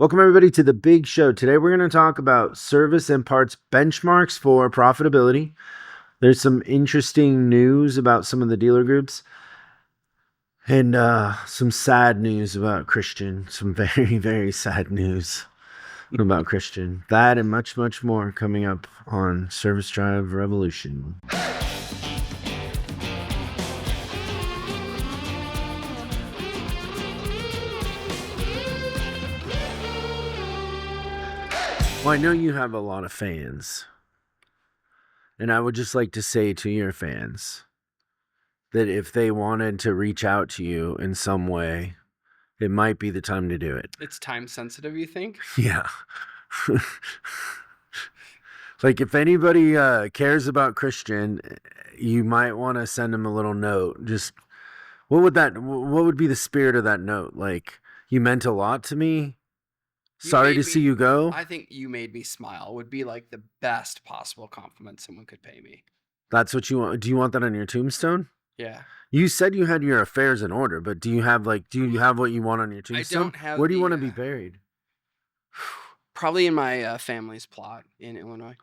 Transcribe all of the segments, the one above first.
Welcome everybody to the big show. Today we're going to talk about service and parts benchmarks for profitability. There's some interesting news about some of the dealer groups and some sad news about Christian. Some very, very sad news about Christian. That and much, much more coming up on Service Drive Revolution. Well, I know you have a lot of fans, and I would just like to say to your fans that if they wanted to reach out to you in some way, it might be the time to do it. It's time sensitive, you think? Yeah. Like if anybody cares about Christian, you might want to send him a little note. Just what would be the spirit of that note? Like, you meant a lot to me. Sorry to see you go. I think you made me smile would be like the best possible compliment someone could pay me. That's what you want. Do you want that on your tombstone? Yeah. You said you had your affairs in order, but do you have what you want on your tombstone? I don't have. Where do you want to be buried? Probably in my family's plot in Illinois.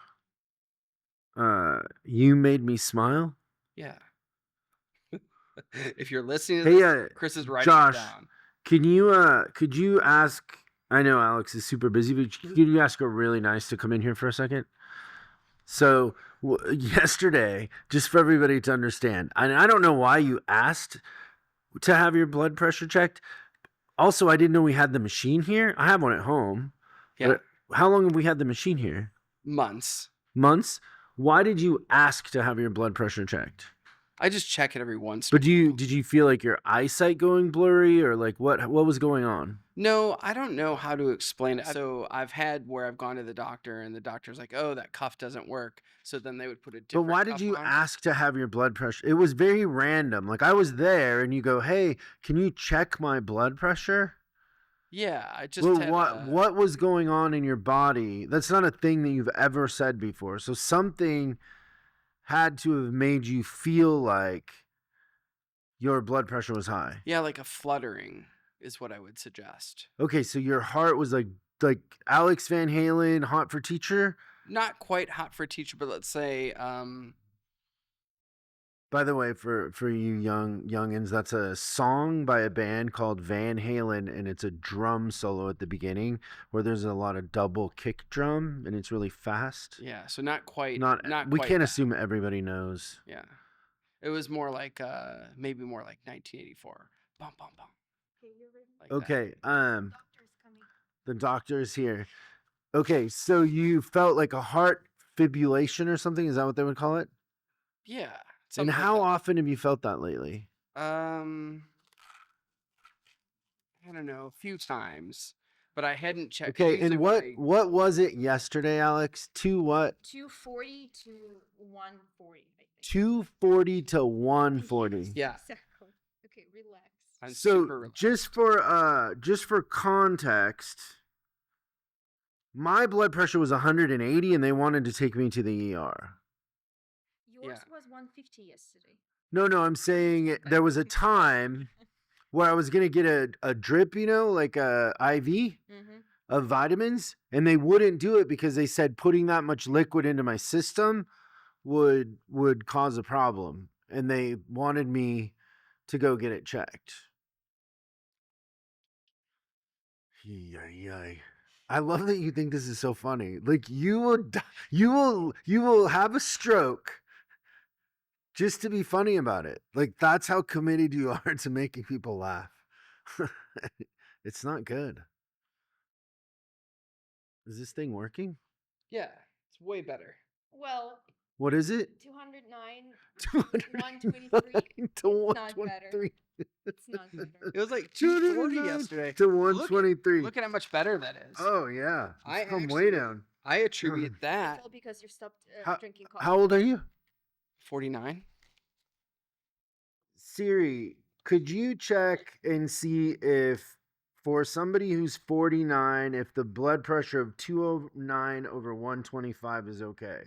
You made me smile. Yeah. If you're listening to this, Chris is writing Josh, it down. Could you ask? I know Alex is super busy, but could you ask her really nice to come in here for a second? So yesterday, just for everybody to understand, and I don't know why you asked to have your blood pressure checked. Also, I didn't know we had the machine here. I have one at home. Yeah. But how long have we had the machine here? Months. Months? Why did you ask to have your blood pressure checked? I just check it every once. But did you feel like your eyesight going blurry, or like what was going on? No, I don't know how to explain it. So I've had where I've gone to the doctor and the doctor's like, "Oh, that cuff doesn't work." So then they would put a different. But why did you ask to have your blood pressure? It was very random. Like, I was there and you go, "Hey, can you check my blood pressure?" Yeah, I just. Well, what was going on in your body? That's not a thing that you've ever said before. So something had to have made you feel like your blood pressure was high. Yeah, like a fluttering is what I would suggest. Okay, so your heart was like Alex Van Halen, Hot for Teacher? Not quite Hot for Teacher, but let's say By the way, for you youngins, that's a song by a band called Van Halen, and it's a drum solo at the beginning where there's a lot of double kick drum, and it's really fast. Yeah, so not quite. We can't assume everybody knows. Yeah, it was more like maybe more like 1984. Bum bum bum. Okay. The doctor's here. Okay, so you felt like a heart fibrillation or something? Is that what they would call it? Yeah. And how often have you felt that lately? I don't know, a few times, but I hadn't checked. Okay, and what was it yesterday, Alex? 240 to 140. 240 to 140. Yeah. Exactly. Okay, relax. So just for context, my blood pressure was 180, and they wanted to take me to the ER. Yours was 150 yesterday. No, I'm saying there was a time where I was going to get a drip, like a IV of vitamins, and they wouldn't do it because they said putting that much liquid into my system would cause a problem, and they wanted me to go get it checked. Yay. I love that you think this is so funny. Like, you will have a stroke just to be funny about it. Like, that's how committed you are to making people laugh. It's not good. Is this thing working? Yeah, it's way better. Well, what is it? 209 123 to 123. It's not better. It was like 240 yesterday. To 123. Look at how much better that is. Oh, yeah. It's come way down. I attribute that. It's all because you stopped drinking coffee. How old are you? 49. Siri, could you check and see if for somebody who's 49, if the blood pressure of 209 over 125 is okay?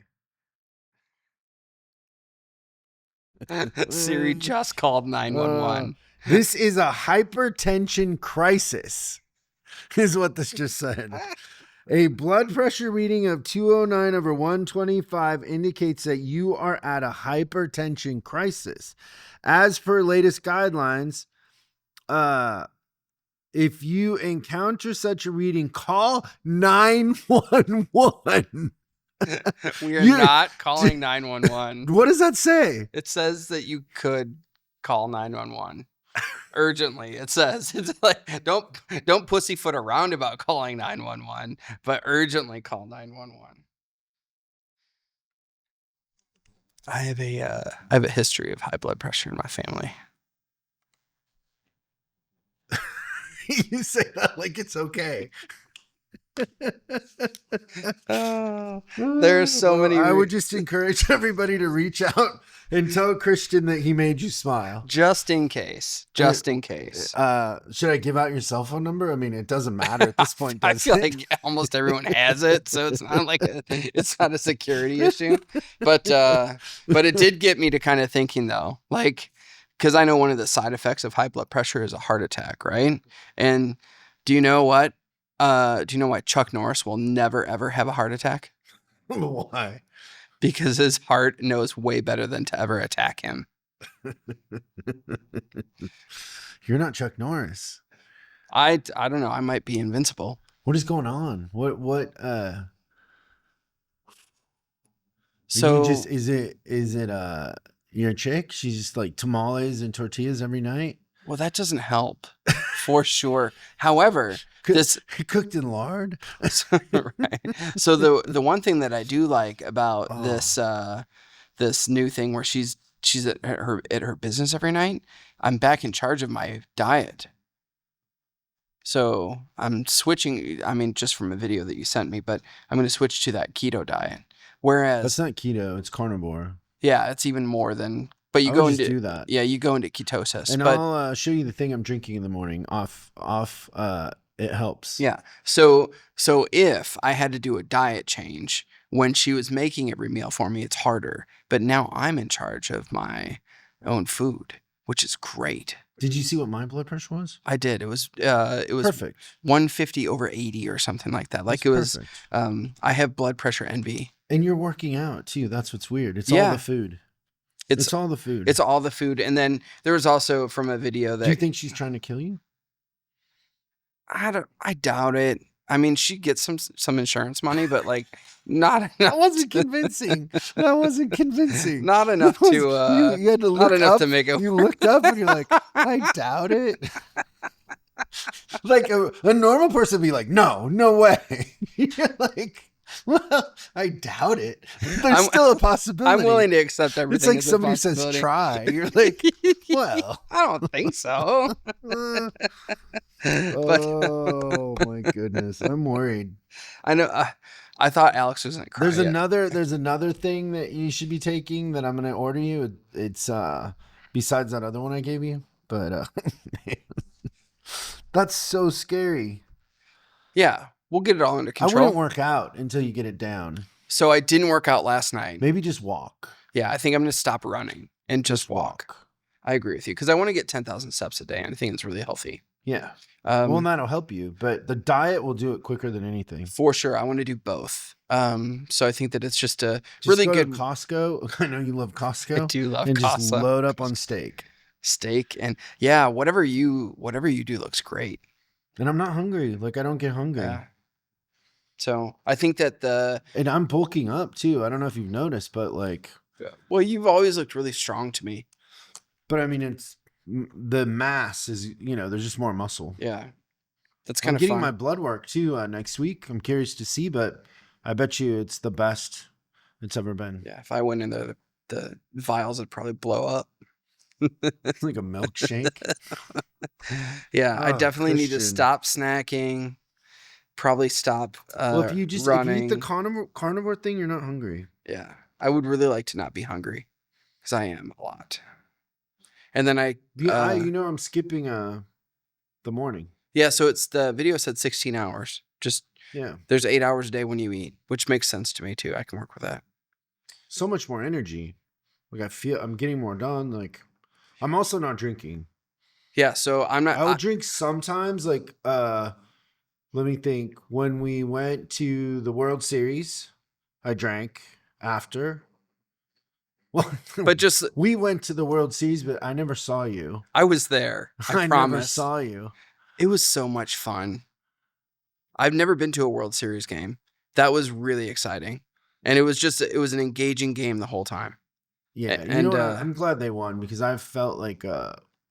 Siri just called 911. This is a hypertension crisis. is what this just said. A blood pressure reading of 209/125 indicates that you are at a hypertension crisis. As per latest guidelines, if you encounter such a reading, call 911. We are not calling 911. What does that say? It says that you could call 911 urgently. It says, it's like, don't pussyfoot around about calling 911, but urgently call 911. I have a history of high blood pressure in my family. You say that like it's okay. There are so many. I would just encourage everybody to reach out and tell Christian that he made you smile. Just in case. Just in case. Should I give out your cell phone number? I mean, it doesn't matter at this point, I does feel it? like almost everyone has it, so it's not like it's not a security issue. But it did get me to kind of thinking though, like, because I know one of the side effects of high blood pressure is a heart attack, right? And do you know what? Do you know why Chuck Norris will never ever have a heart attack? Why? Because his heart knows way better than to ever attack him. You're not Chuck Norris. I don't know. I might be invincible. What is going on? What So you just is it your chick? She's just like tamales and tortillas every night? well, that doesn't help for sure. However, this cooked in lard. right. So the one thing that I do like about Oh. this new thing where she's at her business every night, I'm back in charge of my diet. So I'm switching. I mean, just from a video that you sent me, but I'm going to switch to that keto diet. Whereas That's not keto, it's carnivore. yeah, it's even more than. But you I go would into just do that. Yeah, you go into ketosis. And but I'll show you the thing I'm drinking in the morning. Off. It helps. yeah. So if I had to do a diet change when she was making every meal for me, it's harder. But now I'm in charge of my own food, which is great. Did you see what my blood pressure was? I did. It was Perfect. 150/80 or something like that. Like That's it was. perfect. I have blood pressure envy. And you're working out too. That's what's weird. It's all Yeah. the food. It's all the food. It's all the food. And then there was also from a video that Do you think she's trying to kill you? I doubt it. I mean, she gets some insurance money, but like not enough. That wasn't convincing. That wasn't convincing. Not enough to you had to look not enough up. to make it. You looked up and you're like, I doubt it. Like a normal person would be like, no way. You're like, well, I doubt it. There's still a possibility. I'm willing to accept everything. It's like as a somebody says possibility. try. You're like, well, I don't think so. But oh my goodness, I'm worried. I know. I thought Alex was gonna cry. There's another thing that you should be taking that I'm gonna order you. It's besides that other one I gave you, but that's so scary. Yeah, we'll get it all under I control. wouldn't work out until you get it down. So I didn't work out last night. Maybe just walk. Yeah, I think I'm gonna stop running and just walk. I agree with you because I want to get 10,000 steps a day, and I think it's really healthy. Yeah. Well, and that'll help you, but the diet will do it quicker than anything. For sure, I want to do both. So I think that it's just a Just really go good to Costco. I know you love Costco. I do love and Costco. just load up on steak. And yeah, whatever you do looks great. And I'm not hungry. Like I don't get hungry. Yeah. So I think that And I'm bulking up too. I don't know if you've noticed, but like, well, you've always looked really strong to me. but I mean, it's the mass is, there's just more muscle. Yeah. That's I'm kind of getting fun. my blood work too next week. I'm curious to see, but I bet you it's the best it's ever been. Yeah. If I went in there, the vials would probably blow up. It's like a milkshake. Yeah. I Oh, definitely need to Christian. stop snacking. Probably stop Well, if you running. eat the carnivore thing, you're not hungry. Yeah. I would really like to not be hungry because I am a lot. And then I'm skipping the morning. yeah, so it's the video said 16 hours. Just Yeah. there's 8 hours a day when you eat, which makes sense to me too. I can work with that. So much more energy. Like I feel I'm getting more done. Like I'm also not drinking. Yeah, so I'm not. I will drink sometimes, like Let me think. When we went to the World Series, I drank after. Well, But just we went to the World Series, but I never saw you. I was there. I I never promise. saw you. It was so much fun. I've never been to a World Series game. That was really exciting. And it was an engaging game the whole time. Yeah, you And know what? I'm glad they won because I've felt like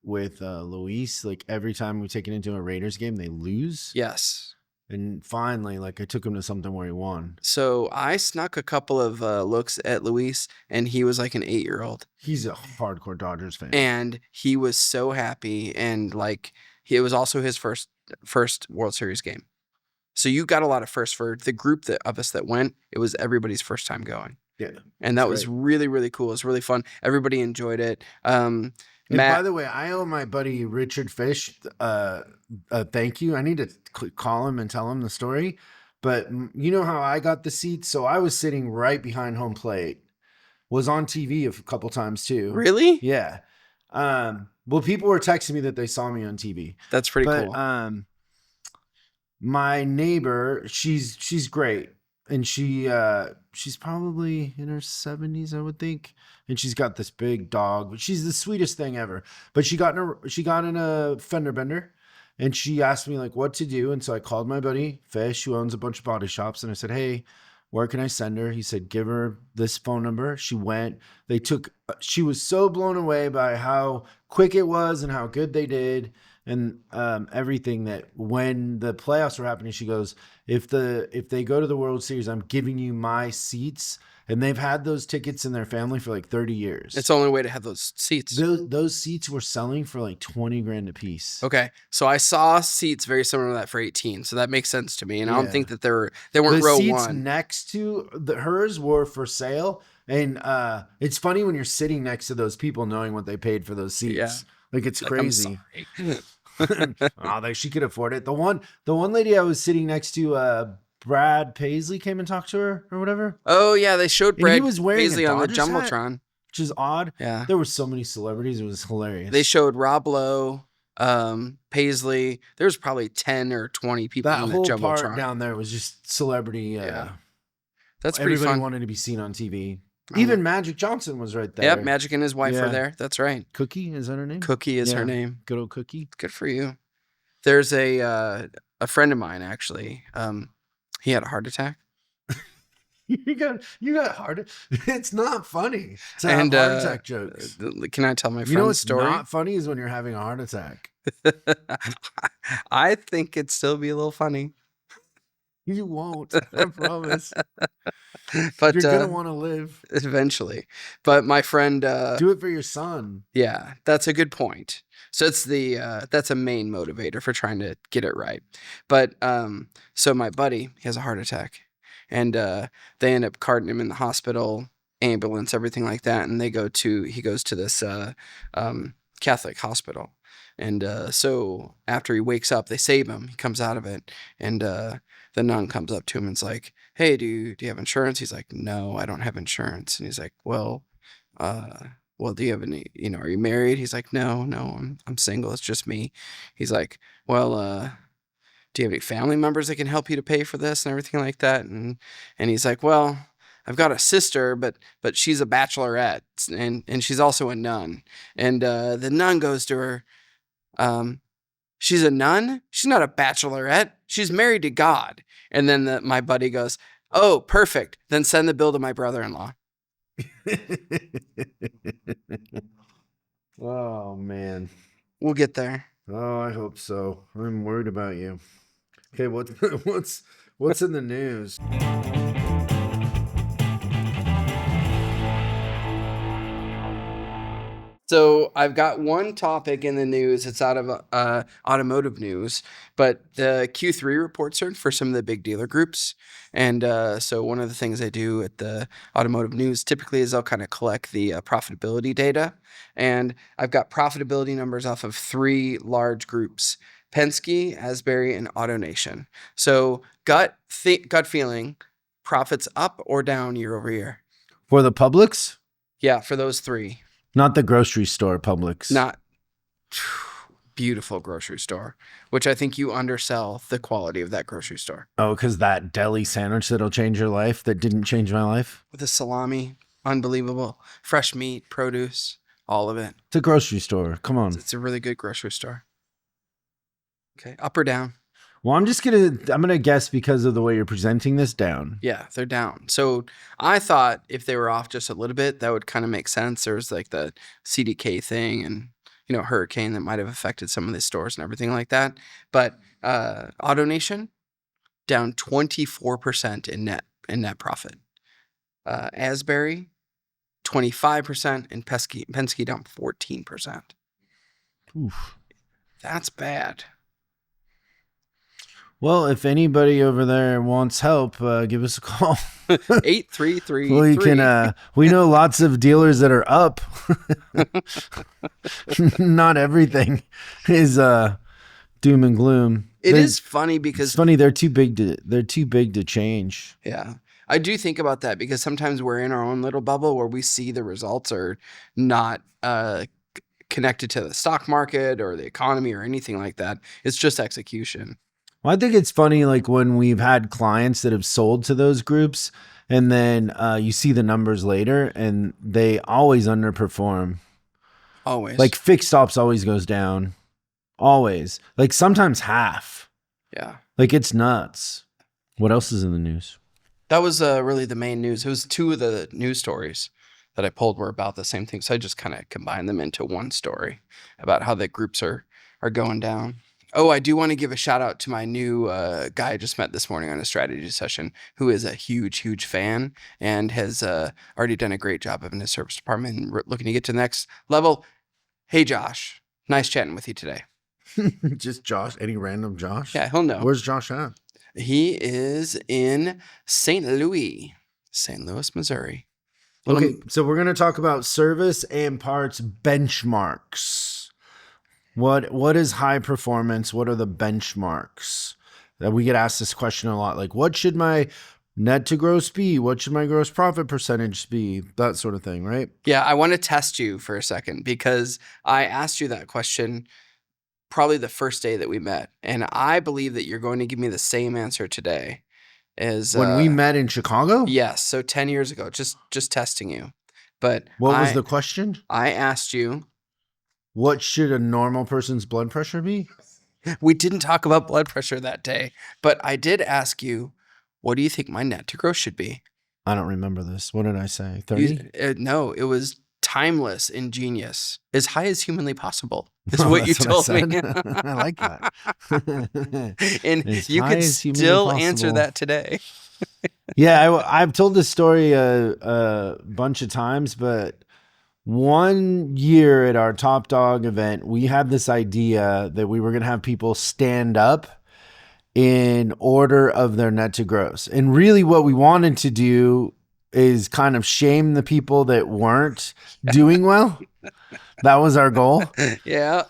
with Luis, like every time we take it into a Raiders game, they lose. yes. And finally, like I took him to something where he won. So I snuck a couple of looks at Luis, and he was like an 8-year-old. He's a hardcore Dodgers fan. And he was so happy, and like it was also his first World Series game. So you got a lot of firsts for the group of us that went. It was everybody's first time going. Yeah. And that was really, really cool. It was really fun. Everybody enjoyed it. And Matt, by the way, I owe my buddy Richard Fish thank you. I need to call him and tell him the story. But you know how I got the seats? So I was sitting right behind home plate. Was on TV a couple times too. really? Yeah. Well, people were texting me that they saw me on TV. That's pretty cool. My neighbor, she's great. And she's probably in her 70s, I would think. And she's got this big dog. But she's the sweetest thing ever. But she got in a fender bender, and she asked me like what to do. And so I called my buddy Fish, who owns a bunch of body shops, and I said, "Hey, where can I send her?" He said, "Give her this phone number." She went. She was so blown away by how quick it was and how good they did. And everything, that when the playoffs were happening, she goes, if they go to the World Series, I'm giving you my seats. And they've had those tickets in their family for like 30 years. It's the only way to have those seats. Those seats were selling for like 20 grand a piece. Okay. So I saw seats very similar to that for 18. So that makes sense to me. And I don't Yeah. think that they weren't row The seats one. next to hers were for sale. And it's funny when you're sitting next to those people knowing what they paid for those seats. Yeah. Like it's Like, crazy. I'm sorry. She could afford it. The one lady I was sitting next to, Brad Paisley came and talked to her or whatever. Oh yeah, they showed And he Brad was wearing a Paisley on the Dodgers hat, Jumbotron. which is odd. Yeah. There were so many celebrities. It was hilarious. They showed Rob Lowe, Paisley. There was probably 10 or 20 people that on the whole Jumbotron. part down there was just celebrity. Yeah. That's pretty everybody fun. wanted to be seen on TV. Even Magic Johnson was right there. Yep, Magic and his wife Yeah. were there. That's right. Cookie, is that her name? Cookie is Yeah. her name. Good old Cookie. Good for you. There's a friend of mine actually. He had a heart attack. you got heart. It's not funny to have heart attack jokes. Can I tell my friend's You know what's story? not funny is when you're having a heart attack. I think it'd still be a little funny. You won't. I promise. But You're gonna want to live. eventually. But my friend, Do it for your son. yeah, that's a good point. So it's that's a main motivator for trying to get it right. But so my buddy, he has a heart attack, and they end up carting him in the hospital, ambulance, everything like that, and he goes to this Catholic hospital, and so after he wakes up, they save him. He comes out of it, and the nun comes up to him and is like, "Hey, do you have insurance?" He's like, "No, I don't have insurance." And he's like, well, do you have any, are you married? He's like, no, I'm single. It's just me. He's like, well, do you have any family members that can help you to pay for this and everything like that? And he's like, well, I've got a sister, but she's a bachelorette, and she's also a nun. And the nun goes to her, she's a nun? She's not a bachelorette. She's married to God. And then my buddy goes, oh, perfect. Then send the bill to my brother-in-law. Oh man. We'll get there. Oh, I hope so. I'm worried about you. Okay, what's in the news? So I've got one topic in the news. It's out of automotive news, but the Q3 reports are for some of the big dealer groups. And so one of the things they do at the automotive news typically is they'll kind of collect the profitability data. And I've got profitability numbers off of 3 large groups: Penske, Asbury, and AutoNation. So gut feeling, profits up or down year over year? For the Publix? Yeah, for those 3. Not the grocery store Publix. Not beautiful grocery store, which I think you undersell the quality of that grocery store. Oh, because that deli sandwich that'll change your life that didn't change my life. With the salami, unbelievable. Fresh meat, produce, all of it. It's a grocery store. Come on. It's a really good grocery store. Okay, up or down? Well, I'm gonna guess because of the way you're presenting this down. Yeah, they're down. So I thought if they were off just a little bit, that would kind of make sense. There's like the CDK thing and, you know, hurricane that might have affected some of the stores and everything like that. But AutoNation down 24% in net profit. Asbury 25% and Penske down 14%. Oof. That's bad. Well, if anybody over there wants help, give us a call. 8333. We can. We know lots of dealers that are up. Not everything is doom and gloom. It is funny because it's funny they're too big to change. Yeah. I do think about that because sometimes we're in our own little bubble where we see the results are not connected to the stock market or the economy or anything like that. It's just execution. Well, I think it's funny, like when we've had clients that have sold to those groups and then you see the numbers later and they always underperform. Always. Like fixed ops always goes down. Always. Like sometimes half. Yeah. Like it's nuts. What else is in the news? That was really the main news. It was two of the news stories that I pulled were about the same thing. So I just kind of combined them into one story about how the groups are going down. Oh, I do want to give a shout out to my new guy I just met this morning on a strategy session, who is a huge, huge fan and has already done a great job in his service department and looking to get to the next level. Hey, Josh, nice chatting with you today. Just Josh? Any random Josh? Yeah, he'll know. Where's Josh at? He is in St. Louis, Missouri. Okay, so we're going to talk about service and parts benchmarks. What is high performance? What are the benchmarks? That we get asked this question a lot. Like, what should my net to gross be? What should my gross profit percentage be? That sort of thing, right? Yeah, I want to test you for a second because I asked you that question probably the first day that we met. And I believe that you're going to give me the same answer today as when we met in Chicago? Yes. So 10 years ago, just testing you. But what was the question? I asked you, what should a normal person's blood pressure be? We didn't talk about blood pressure that day, but I did ask you, what do you think my net to gross should be? I don't remember this. What did I say? 30? No, it was timeless, ingenious, as high as humanly possible. Is what you told me. I like that. And as you could still answer that today. Yeah, I've told this story a bunch of times, but one year at our Top Dog event, we had this idea that we were going to have people stand up in order of their net to gross. And really what we wanted to do is kind of shame the people that weren't doing well. That was our goal. Yeah.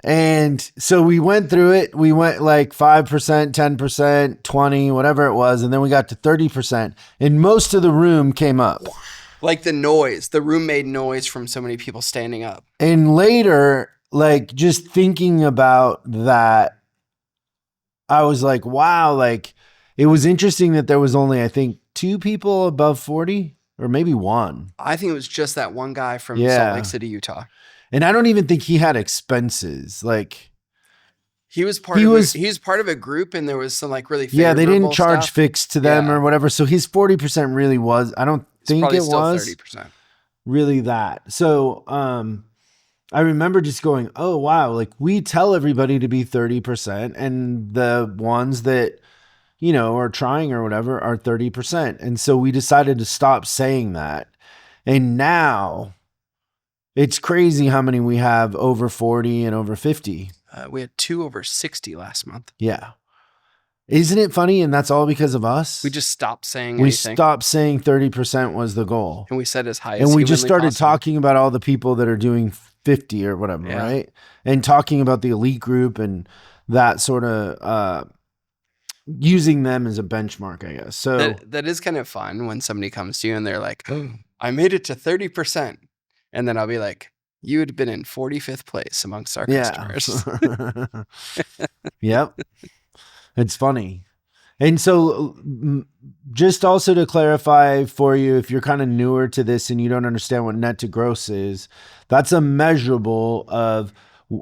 And so we went through it. We went like 5%, 10%, 20, whatever it was. And then we got to 30%. And most of the room came up. Like the room made noise from so many people standing up. And later, like just thinking about that, I was like, wow, like it was interesting that there was only, I think, 2 people above 40 or maybe 1. I think it was just that one guy from Salt Lake City, Utah. And I don't even think he had expenses. Like he was part of a group and there was some like really favorable they didn't charge stuff. fixed to them or whatever. So his 40% really was, I don't think it was 30%. Really that. So I remember just going, oh wow, like we tell everybody to be 30% and the ones that, you know, are trying or whatever are 30%. And so we decided to stop saying that. And now it's crazy how many we have over 40 and over 50. We had 2 over 60 last month. Yeah. Isn't it funny? And that's all because of us. We just stopped saying anything. We stopped saying 30% was the goal. And we said as high as and we just started possible. talking about all the people that are doing 50 or whatever, right? And talking about the elite group and that sort of using them as a benchmark, I guess. So that is kind of fun when somebody comes to you and they're like, oh, I made it to 30%. And then I'll be like, You would have been in 45th place amongst our Yeah. customers. Yep. It's funny. And so just also to clarify for you, if you're kind of newer to this and you don't understand what net to gross is, that's a measurable of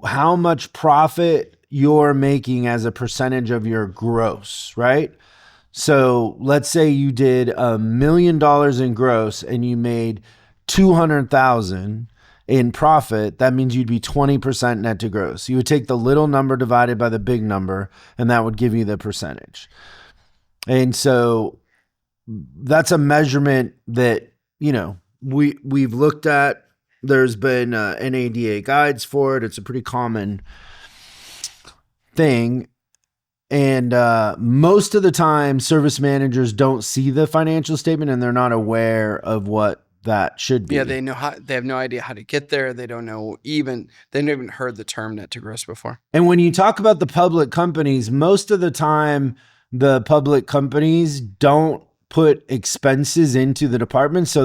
how much profit you're making as a percentage of your gross, right? So let's say you did $1 million in gross and you made 200,000 in profit. That means you'd be 20% net to gross. You would take the little number divided by the big number, and that would give you the percentage. And so that's a measurement that, we've looked at. There's been NADA guides for it. It's a pretty common thing. And most of the time, service managers don't see the financial statement and they're not aware of what that should be. Yeah, they have no idea how to get there. They don't know they never even heard the term net to gross before. And when you talk about the public companies, most of the time, the public companies don't put expenses into the department. So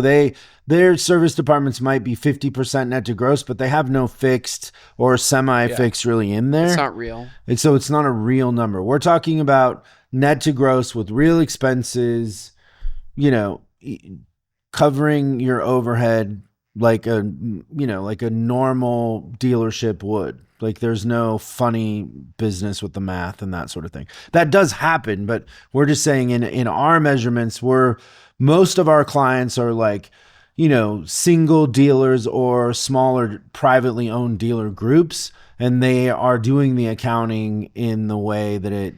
their service departments might be 50% net to gross, but they have no fixed or semi-fixed really in there. It's not real. And so it's not a real number. We're talking about net to gross with real expenses, covering your overhead like a normal dealership would. Like there's no funny business with the math and that sort of thing. That does happen, but we're just saying in our measurements, most of our clients are like, single dealers or smaller privately owned dealer groups, and they are doing the accounting in the way that it,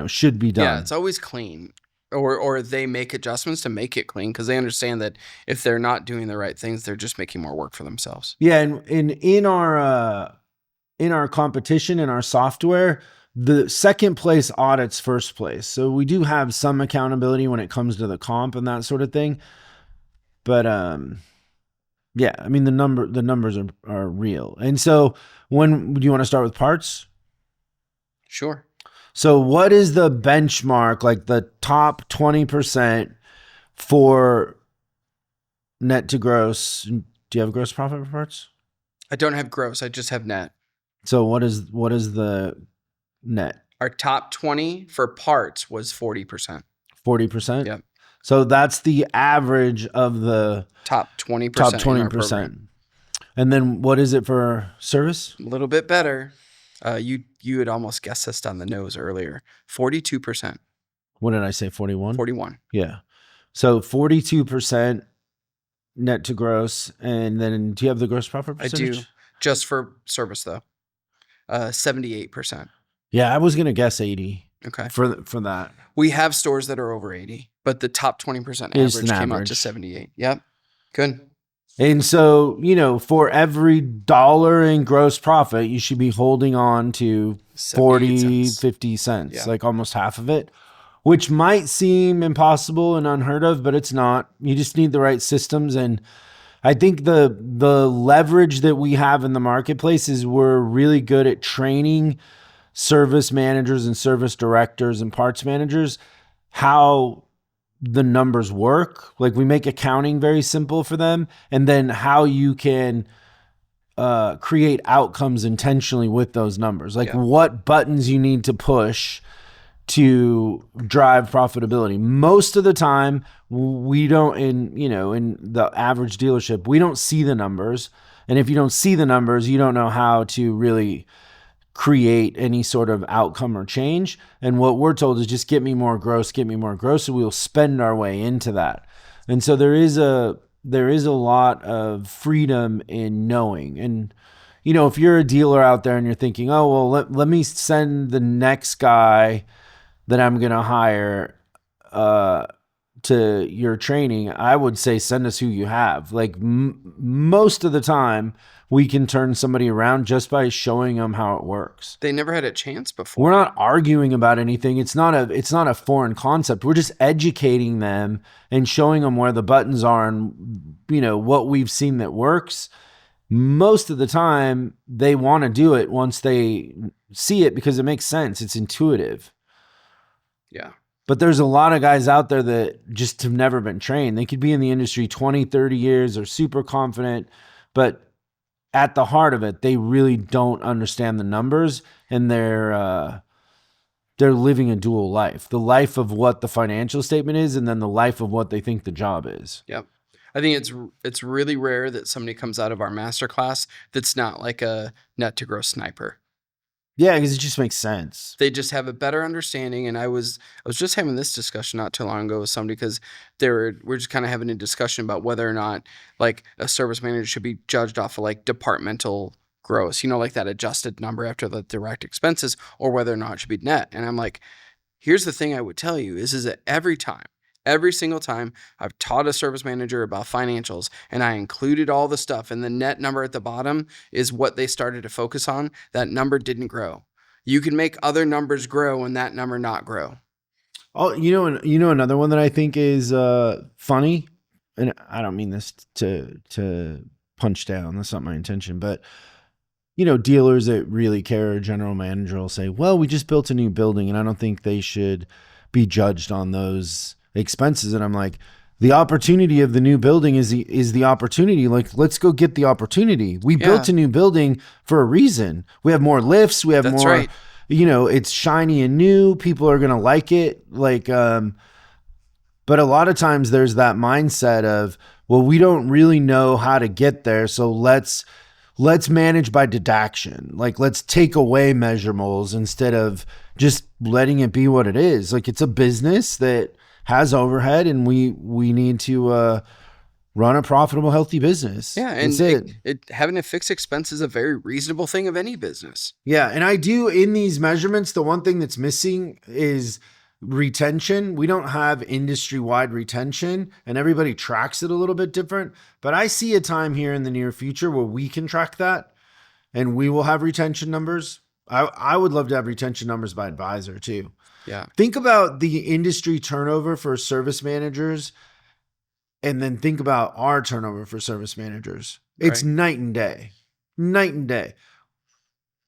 should be done. Yeah, it's always clean. Or they make adjustments to make it clean because they understand that if they're not doing the right things, they're just making more work for themselves. Yeah, and in our competition, in our software, the second place audits first place. So we do have some accountability when it comes to the comp and that sort of thing. But yeah, I mean the numbers are real. And so do you want to start with parts? Sure. So what is the benchmark, like the top 20% for net to gross? Do you have gross profit for parts? I don't have gross. I just have net. So what is the net? Our top 20 for parts was 40%. 40%? Yep. So that's the average of the top 20%. Top 20%. And then what is it for service? A little bit better. You had almost guessed this on the nose earlier. 42%. What did I say? 41? 41. Yeah. So 42% net to gross. And then do you have the gross profit percentage? I do. Just for service though. 78%. Yeah, I was going to guess 80. Okay. For that. We have stores that are over 80, but the top 20% average came out to 78. Yep. Good. And so, for every dollar in gross profit, you should be holding on to 40, 50 cents, like almost half of it, which might seem impossible and unheard of, but it's not. You just need the right systems. And I think the leverage that we have in the marketplace is we're really good at training service managers and service directors and parts managers how the numbers work. Like we make accounting very simple for them, and then how you can create outcomes intentionally with those numbers. Like what buttons you need to push to drive profitability. Most of the time we don't, in the average dealership, we don't see the numbers. And if you don't see the numbers, you don't know how to really create any sort of outcome or change. And what we're told is just get me more gross, so we'll spend our way into that. And so there is a lot of freedom in knowing. And if you're a dealer out there and you're thinking, oh well, let me send the next guy that I'm gonna hire to your training, I would say send us who you have. Like most of the time we can turn somebody around just by showing them how it works. They never had a chance before. We're not arguing about anything. It's not a foreign concept. We're just educating them and showing them where the buttons are and what we've seen that works. Most of the time they want to do it once they see it because it makes sense. It's intuitive. Yeah. But there's a lot of guys out there that just have never been trained. They could be in the industry 20, 30 years, or super confident, but at the heart of it, they really don't understand the numbers, and they're living a dual life, the life of what the financial statement is, and then the life of what they think the job is. Yep. I think it's really rare that somebody comes out of our masterclass that's not like a net to gross sniper. Yeah, because it just makes sense. They just have a better understanding. And I was just having this discussion not too long ago with somebody, because we're just kind of having a discussion about whether or not like a service manager should be judged off of like departmental gross, like that adjusted number after the direct expenses, or whether or not it should be net. And I'm like, here's the thing I would tell you is that every single time I've taught a service manager about financials and I included all the stuff, and the net number at the bottom is what they started to focus on, that number didn't grow. You can make other numbers grow and that number not grow. Oh, another one that I think is funny, and I don't mean this to punch down. That's not my intention, but dealers that really care, general manager will say, well, we just built a new building and I don't think they should be judged on those expenses. And I'm like, the opportunity of the new building is the opportunity. Like, let's go get the opportunity. We built a new building for a reason. We have more lifts. We have That's more, right. It's shiny and new. People are going to like it. Like, but a lot of times there's that mindset of, well, we don't really know how to get there. So let's manage by deduction. Like, let's take away measurables instead of just letting it be what it is. Like, it's a business that has overhead, and we need to run a profitable, healthy business. Yeah, and That's having a fixed expense is a very reasonable thing of any business. Yeah, and I do, in these measurements, the one thing that's missing is retention. We don't have industry-wide retention, and everybody tracks it a little bit different. But I see a time here in the near future where we can track that, and we will have retention numbers. I would love to have retention numbers by advisor too. Yeah. Think about the industry turnover for service managers, and then think about our turnover for service managers. It's Right. night and day. Night and day.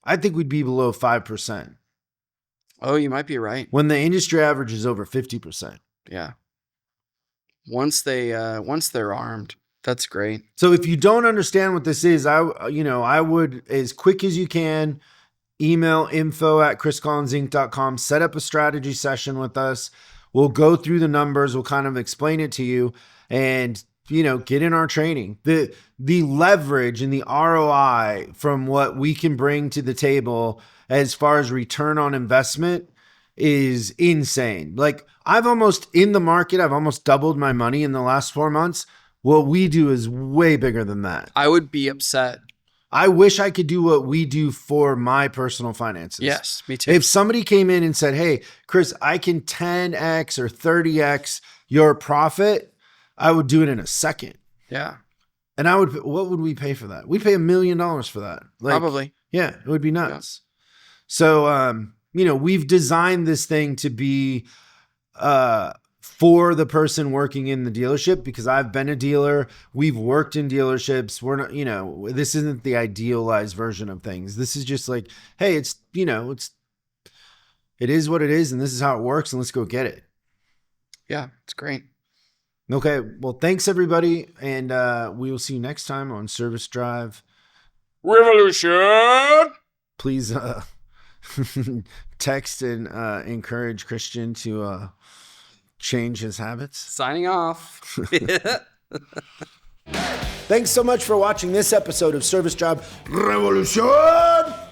I think we'd be below 5%. Oh, you might be right. When the industry average is over 50%. Yeah. Once they're armed, that's great. So if you don't understand what this is, I would, as quick as you can, email info@chriscollinsinc.com, set up a strategy session with us. We'll go through the numbers. We'll kind of explain it to you, and, get in our training. The leverage and the ROI from what we can bring to the table as far as return on investment is insane. Like, I've almost doubled my money in the last 4 months. What we do is way bigger than that. I would be upset. I wish I could do what we do for my personal finances. Yes, me too. If somebody came in and said, hey, Chris, I can 10x or 30x your profit, I would do it in a second. Yeah. And what would we pay for that? We'd pay $1 million for that. Probably. Yeah, it would be nuts. Yeah. So, we've designed this thing to be for the person working in the dealership, because I've been a dealer. We've worked in dealerships. We're not, this isn't the idealized version of things. This is just like, hey, it is what it is, and this is how it works, and let's go get it. Yeah, it's great. Okay. Well, thanks everybody. And we will see you next time on Service Drive Revolution. Please text and encourage Christian to change his habits. Signing off. Thanks so much for watching this episode of Service Job Revolution.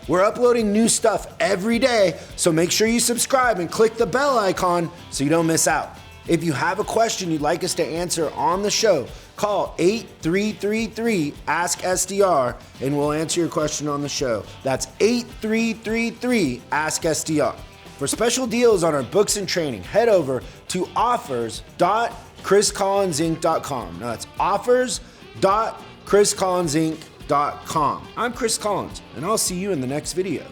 We're uploading new stuff every day, so make sure you subscribe and click the bell icon so you don't miss out. If you have a question you'd like us to answer on the show, call 8333-ASK-SDR and we'll answer your question on the show. That's 8333-ASK-SDR. For special deals on our books and training, head over to offers.chriscollinsinc.com. Now that's offers.chriscollinsinc.com. I'm Chris Collins, and I'll see you in the next video.